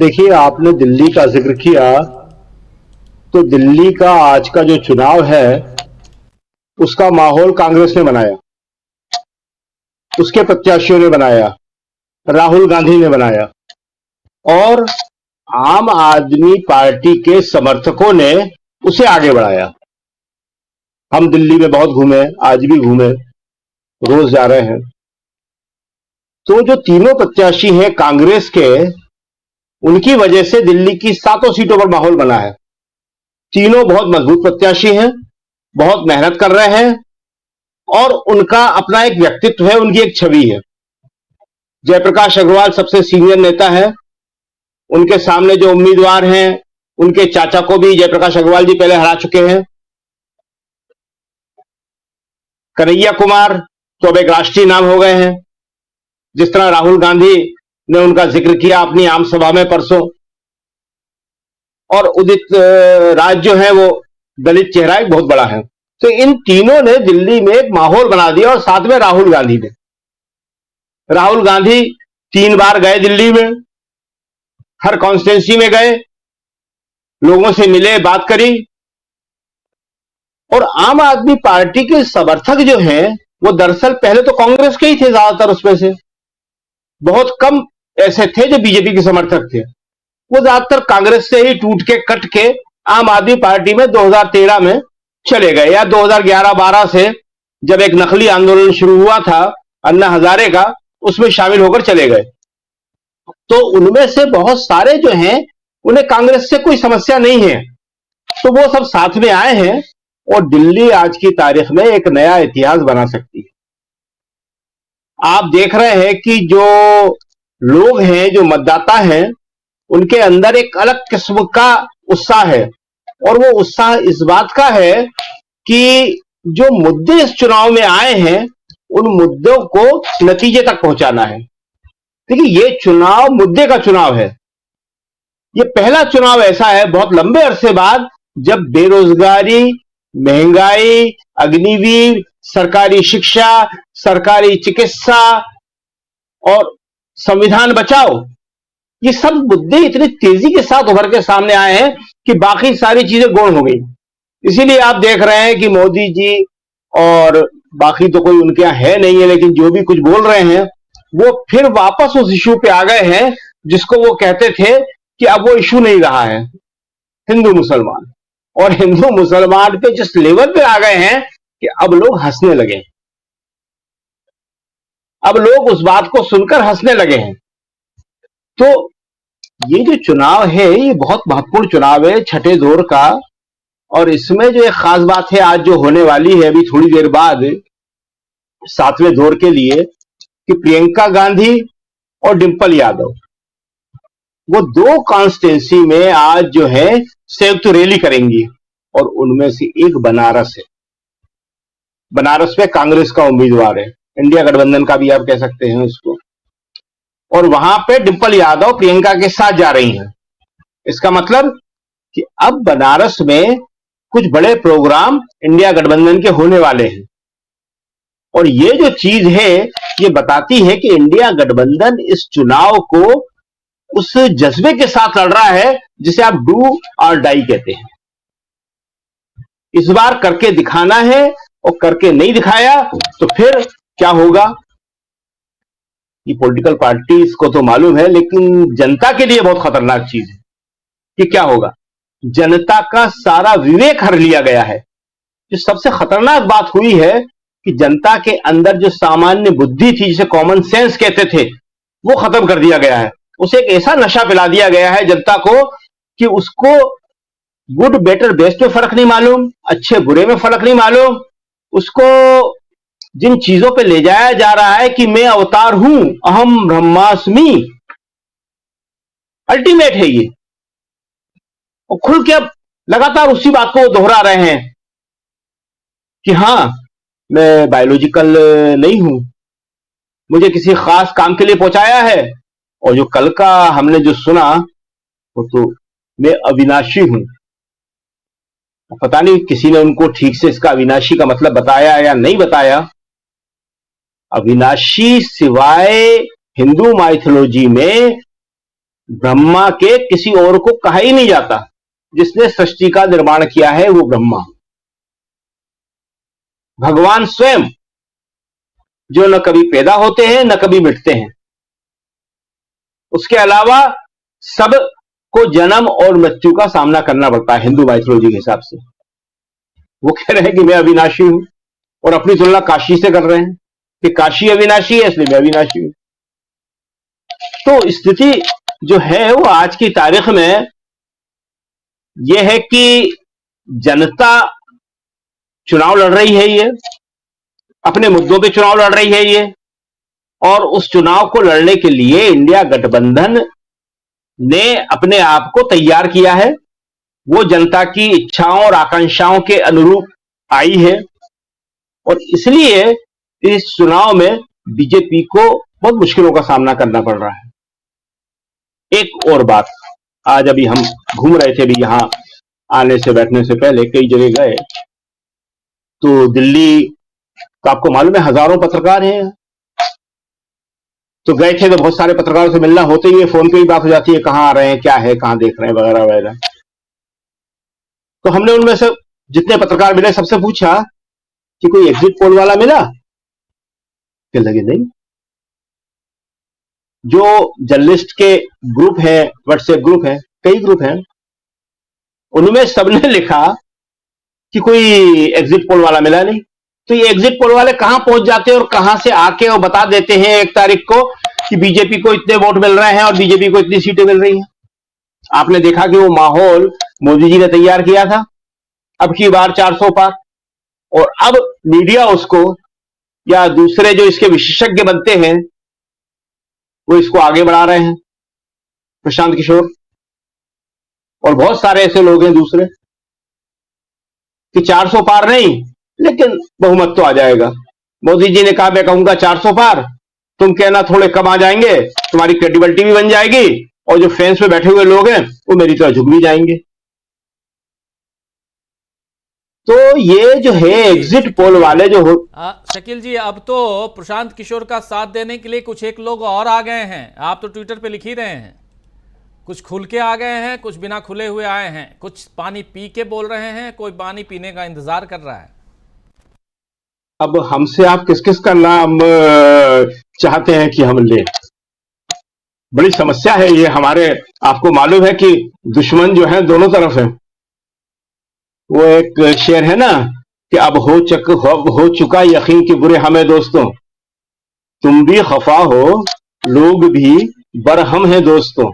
देखिए, आपने दिल्ली का जिक्र किया, तो दिल्ली का आज का जो चुनाव है उसका माहौल कांग्रेस ने बनाया, उसके प्रत्याशियों ने बनाया, राहुल गांधी ने बनाया और आम आदमी पार्टी के समर्थकों ने उसे आगे बढ़ाया। हम दिल्ली में बहुत घूमे, आज भी घूमे, रोज जा रहे हैं। तो जो तीनों प्रत्याशी हैं कांग्रेस के, उनकी वजह से दिल्ली की 7 सीटों पर माहौल बना है। तीनों बहुत मजबूत प्रत्याशी हैं, बहुत मेहनत कर रहे हैं और उनका अपना एक व्यक्तित्व है, उनकी एक छवि है। जयप्रकाश अग्रवाल सबसे सीनियर नेता है, उनके सामने जो उम्मीदवार हैं उनके चाचा को भी जयप्रकाश अग्रवाल जी पहले हरा चुके हैं। कन्हैया कुमार तो अब एक राष्ट्रीय नाम हो गए हैं, जिस तरह राहुल गांधी ने उनका जिक्र किया अपनी आम सभा में परसों। और उदित राज जो है वो दलित चेहरा एक बहुत बड़ा है। तो इन तीनों ने दिल्ली में एक माहौल बना दिया और साथ में राहुल गांधी ने। राहुल गांधी 3 बार गए दिल्ली में, हर कॉन्स्टिट्यूंसी में गए, लोगों से मिले, बात करी। और आम आदमी पार्टी के समर्थक जो हैं वो दरअसल पहले तो कांग्रेस के ही थे ज्यादातर, उसमें से बहुत कम ऐसे थे जो बीजेपी के समर्थक थे। वो ज्यादातर कांग्रेस से ही टूट के कट के आम आदमी पार्टी में 2013 में चले गए, या 2011-12 से जब एक नकली आंदोलन शुरू हुआ था अन्ना हजारे का, उसमें शामिल होकर चले गए। तो उनमें से बहुत सारे जो हैं उन्हें कांग्रेस से कोई समस्या नहीं है, तो वो सब साथ में आए हैं और दिल्ली आज की तारीख में एक नया इतिहास बना सकती है। आप देख रहे हैं कि जो लोग हैं, जो मतदाता हैं, उनके अंदर एक अलग किस्म का उत्साह है और वो उत्साह इस बात का है कि जो मुद्दे इस चुनाव में आए हैं उन मुद्दों को नतीजे तक पहुंचाना है। देखिए, ये चुनाव मुद्दे का चुनाव है। ये पहला चुनाव ऐसा है बहुत लंबे अरसे बाद जब बेरोजगारी, महंगाई, अग्निवीर, सरकारी शिक्षा, सरकारी चिकित्सा और संविधान बचाओ, ये सब मुद्दे इतनी तेजी के साथ उभर के सामने आए हैं कि बाकी सारी चीजें गौण हो गई। इसीलिए आप देख रहे हैं कि मोदी जी, और बाकी तो कोई उनके यहां है नहीं है, लेकिन जो भी कुछ बोल रहे हैं वो फिर वापस उस इशू पे आ गए हैं जिसको वो कहते थे कि अब वो इशू नहीं रहा है, हिंदू मुसलमान। और हिंदू मुसलमान पे जिस लेवल पे आ गए हैं कि अब लोग हंसने लगे, अब लोग उस बात को सुनकर हंसने लगे हैं। तो ये जो चुनाव है ये बहुत महत्वपूर्ण चुनाव है, छठे दौर का। और इसमें जो एक खास बात है आज जो होने वाली है अभी थोड़ी देर बाद 7वें दौर के लिए, कि प्रियंका गांधी और डिंपल यादव वो 2 कॉन्स्टिट्यूंसी में आज जो है संयुक्त रैली करेंगी और उनमें से एक बनारस है। बनारस में कांग्रेस का उम्मीदवार है, इंडिया गठबंधन का भी आप कह सकते हैं उसको, और वहां पे डिंपल यादव प्रियंका के साथ जा रही हैं। इसका मतलब कि अब बनारस में कुछ बड़े प्रोग्राम इंडिया गठबंधन के होने वाले हैं। और ये जो चीज है ये बताती है कि इंडिया गठबंधन इस चुनाव को उस जज्बे के साथ लड़ रहा है जिसे आप डू और डाई कहते हैं। इस बार करके दिखाना है, और करके नहीं दिखाया तो फिर क्या होगा ये पॉलिटिकल पार्टीज को तो मालूम है, लेकिन जनता के लिए बहुत खतरनाक चीज है कि क्या होगा। जनता का सारा विवेक हर लिया गया है। जो सबसे खतरनाक बात हुई है कि जनता के अंदर जो सामान्य बुद्धि थी, जिसे कॉमन सेंस कहते थे, वो खत्म कर दिया गया है। उसे एक ऐसा नशा पिला दिया गया है जनता को कि उसको गुड बेटर बेस्ट में फर्क नहीं मालूम, अच्छे बुरे में फर्क नहीं मालूम। उसको जिन चीजों पे ले जाया जा रहा है कि मैं अवतार हूं, अहम ब्रह्मास्मि, अल्टीमेट है ये, और खुल के अब लगातार उसी बात को दोहरा रहे हैं कि हां मैं बायोलॉजिकल नहीं हूं, मुझे किसी खास काम के लिए पहुंचाया है। और जो कल का हमने जो सुना वो तो मैं अविनाशी हूं। पता नहीं किसी ने उनको ठीक से इसका अविनाशी का मतलब बताया या नहीं बताया। अविनाशी सिवाय हिंदू माइथोलॉजी में ब्रह्मा के किसी और को कहा ही नहीं जाता। जिसने सृष्टि का निर्माण किया है वो ब्रह्मा, भगवान स्वयं, जो न कभी पैदा होते हैं न कभी मिटते हैं। उसके अलावा सब को जन्म और मृत्यु का सामना करना पड़ता है हिंदू माइथोलॉजी के हिसाब से। वो कह रहे हैं कि मैं अविनाशी हूं और अपनी तुलना काशी से कर रहे हैं कि काशी अविनाशी है इसलिए मैं अविनाशी हूं। तो स्थिति जो है वो आज की तारीख में यह है कि जनता चुनाव लड़ रही है, ये अपने मुद्दों पे चुनाव लड़ रही है ये, और उस चुनाव को लड़ने के लिए इंडिया गठबंधन ने अपने आप को तैयार किया है। वो जनता की इच्छाओं और आकांक्षाओं के अनुरूप आई है और इसलिए इस चुनाव में बीजेपी को बहुत मुश्किलों का सामना करना पड़ रहा है। एक और बात, आज अभी हम घूम रहे थे, अभी यहां आने से बैठने से पहले कई जगह गए, तो दिल्ली तो आपको मालूम है हजारों पत्रकार हैं, तो गए थे तो बहुत सारे पत्रकारों से मिलना होते ही फोन पे ही बात हो जाती है, कहां आ रहे हैं, क्या है, कहां देख रहे हैं, वगैरह वगैरह। तो हमने उनमें से जितने पत्रकार मिले सबसे पूछा कि कोई एग्जिट पोल वाला मिला? कहने लगे नहीं। जो जर्नलिस्ट के ग्रुप है, व्हाट्सएप ग्रुप है, कई ग्रुप हैं, उनमें सबने लिखा कि कोई एग्जिट पोल वाला मिला नहीं। तो ये एग्जिट पोल वाले कहां पहुंच जाते हैं और कहां से आके वो बता देते हैं 1 तारीख को कि बीजेपी को इतने वोट मिल रहे हैं और बीजेपी को इतनी सीटें मिल रही हैं। आपने देखा कि वो माहौल मोदी जी ने तैयार किया था, अब की बार 400 पार, और अब मीडिया उसको या दूसरे जो इसके विशेषज्ञ बनते हैं वो इसको आगे बढ़ा रहे हैं, प्रशांत किशोर और बहुत सारे ऐसे लोग हैं दूसरे, कि 400 पार नहीं लेकिन बहुमत तो आ जाएगा। मोदी जी ने कहा मैं कहूंगा 400 पार, तुम कहना थोड़े कम आ जाएंगे, तुम्हारी क्रेडिबिलिटी भी बन जाएगी और जो फेंस पे बैठे हुए लोग हैं वो मेरी तरह झुक भी जाएंगे। तो ये जो है एग्जिट पोल वाले जो हो शकील जी, अब तो प्रशांत किशोर का साथ देने के लिए कुछ एक लोग और आ गए हैं। आप तो ट्विटर पे लिख ही रहे हैं, कुछ खुल के आ गए हैं, कुछ बिना खुले हुए आए हैं, कुछ पानी पी के बोल रहे हैं, कोई पानी पीने का इंतजार कर रहा है। अब हमसे आप किस किस का नाम चाहते हैं कि हम ले? बड़ी समस्या है ये हमारे। आपको मालूम है कि दुश्मन जो है दोनों तरफ है। वो एक शेर है ना कि अब हो चुका यकीन कि बुरे हमें दोस्तों, तुम भी खफा हो लोग भी बरहम है दोस्तों,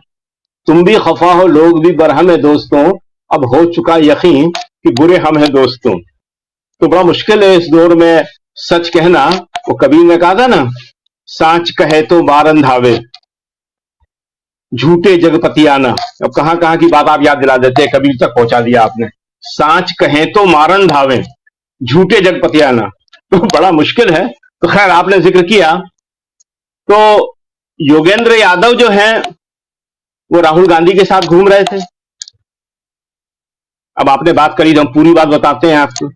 तुम भी खफा हो लोग भी बरहम है दोस्तों, अब हो चुका यकीन कि बुरे हम है दोस्तों। तो बड़ा मुश्किल है इस दौर में सच कहना। वो कबीर ने कहा था ना, सांच कहे तो मारन धावे, झूठे जगपति आना। अब कहां कहां की बात आप याद दिला देते हैं, कबीर तक पहुंचा दिया आपने। सांच कहे तो मारन धावे, झूठे जगपति आना, तो बड़ा मुश्किल है। तो खैर आपने जिक्र किया, तो योगेंद्र यादव जो है वो राहुल गांधी के साथ घूम रहे थे। अब आपने बात करी तो हम पूरी बात बताते हैं आपको।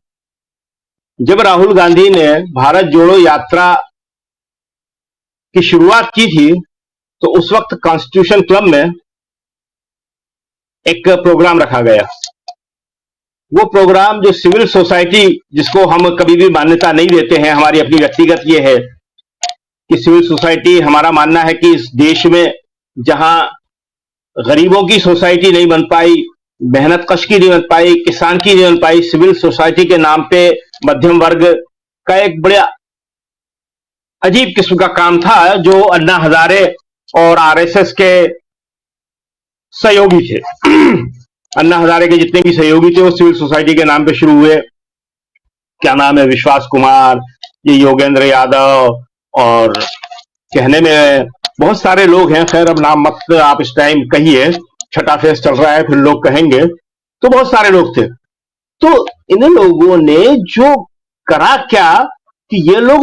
जब राहुल गांधी ने भारत जोड़ो यात्रा की शुरुआत की थी तो उस वक्त कॉन्स्टिट्यूशन क्लब में एक प्रोग्राम रखा गया। वो प्रोग्राम जो सिविल सोसाइटी, जिसको हम कभी भी मान्यता नहीं देते हैं, हमारी अपनी व्यक्तिगत ये है कि सिविल सोसाइटी, हमारा मानना है कि इस देश में जहां गरीबों की सोसाइटी नहीं बन पाई, मेहनत कश की नहीं बन पाई, किसान की नहीं बन पाई, सिविल सोसाइटी के नाम पे मध्यम वर्ग का एक बड़ा अजीब किस्म का काम था, जो अन्ना हजारे और आरएसएस के सहयोगी थे। अन्ना हजारे के जितने भी सहयोगी थे वो सिविल सोसाइटी के नाम पे शुरू हुए। क्या नाम है, विश्वास कुमार, ये योगेंद्र यादव, और कहने में बहुत सारे लोग हैं। खैर अब नाम मत आप इस टाइम कहिए, छठा फेस चल रहा है फिर लोग कहेंगे। तो बहुत सारे लोग थे। तो इन लोगों ने जो करा क्या कि ये लोग